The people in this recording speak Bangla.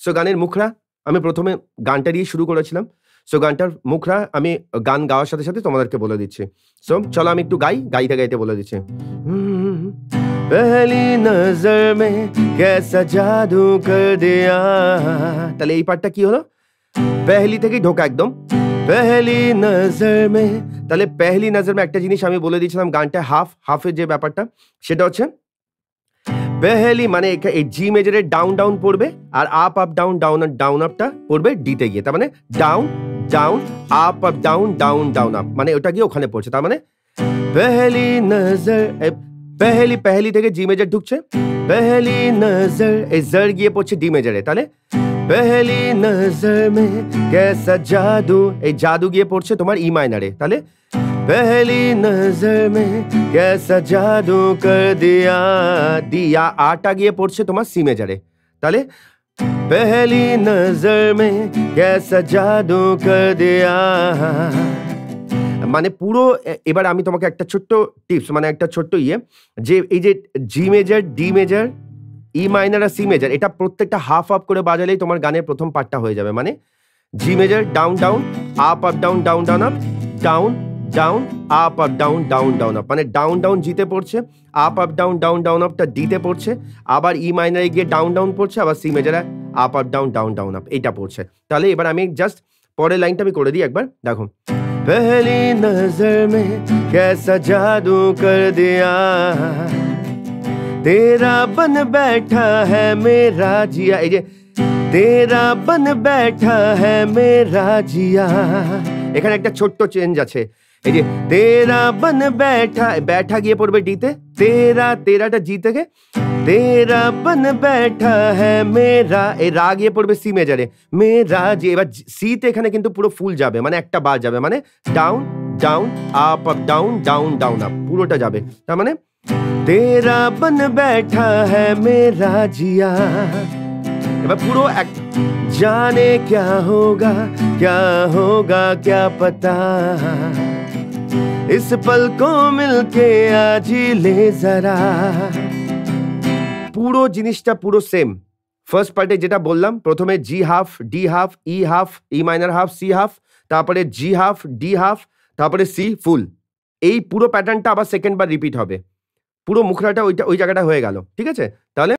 সো গানের মুখরা আমি প্রথমে গানটা দিয়ে শুরু করেছিলাম। সো গানটার মুখরা আমি গান গাওয়ার সাথে সাথে তোমাদেরকে বলে দিচ্ছি। সো চলো আমি একটু গাইতে গাইতে বলে দিচ্ছি। পহলি নজর মে कैसा জাদু কর দিয়া। তাহলে এই পার্টটা কি হলো? পহলি থেকেই ঢোকা একদম। পহলি নজর মে, তাহলে পহলি নজর মে একটা জিনিস আমি বলে দিয়েছিলাম গানটা হাফের যে ব্যাপারটা সেটা হচ্ছে পহলি মানে এই জি মেজরের ডাউন ডাউন পড়বে আর up up down down down আপটা পড়বে ডিতে গিয়ে। তার মানে down down up up down down down up, মানে ওটা গিয়ে ওখানে পড়ছে। তার মানে পহলি নজর, পহলি থেকে জি মেজর ঢুকছে, পহলি নজর এই জর গিয়ে পড়ছে ডি মেজরে। তাহলে পহলি নজর মে कैसा জাদু, এই জাদু গিয়ে পড়ছে তোমার ই মাইনারে। তাহলে पहली नजर में कैसा जादू कर दिया, दिया आटा গিয়ে পড়ছে তোমার সি মেজরে। তাহলে पहली नजर में कैसा जादू कर दिया, মানে পুরো। এবার আমি তোমাকে একটা ছোট্ট টিপস, মানে একটা ছোট্ট যে এই যে জি মেজর, ডি মেজর, ই মাইনার আর সি মেজর, এটা প্রত্যেকটা হাফ আপ করে বাজালেই তোমার গানের প্রথম পার্টটা হয়ে যাবে। মানে জি major down down up up down down down up, down down up up down down down up, মানে ডাউন ডাউন জিতে পড়ছে, up up down down down আপটা ডিতে পড়ছে, আবার ই মাইনারে গিয়ে ডাউন ডাউন পড়ছে, আবার সি মেজরে up up down down down up এটা পড়ছে। তাহলে এবার আমি জাস্ট পরের লাইনটা আমি করে দিই একবার, দেখো। पहली नजर में कैसा जादू कर दिया, तेरा बन बैठा है मेरा जिया, এই যে तेरा बन बैठा है मेरा जिया, এখানে একটা ছোট্ট চেঞ্জ আছে। এই যে तेरा बन बैठा, बैठा গিয়ে পড়বে ডিতে, তেরাটা জি থেকে, तेरा बन बैठा है मेरा, এই রা গিয়ে পড়বে সি মেজরে, মেরা জি। এবার সিতে এখানে কিন্তু পুরো ফুল যাবে, মানে একটা বার যাবে, মানে down down up up down down down up পুরোটা যাবে। তার মানে तेरा बन बैठा है मेरा जिया। এবার পুরো এক, जाने क्या होगा क्या पता, इस पल को मिलके आज ही ले जरा। পুরো জিনিসটা পুরো সেম। ফার্স্ট পার্টে যেটা বললাম, প্রথমে জি হাফ, ডি হাফ, ই মাইনার হাফ, সি হাফ, তারপরে জি হাফ, ডি হাফ, তারপরে সি ফুল। এই পুরো প্যাটার্নটা আবার সেকেন্ড বার রিপিট হবে। পুরো মুখরাটা ওই জায়গাটা হয়ে গেল, ঠিক আছে? তাহলে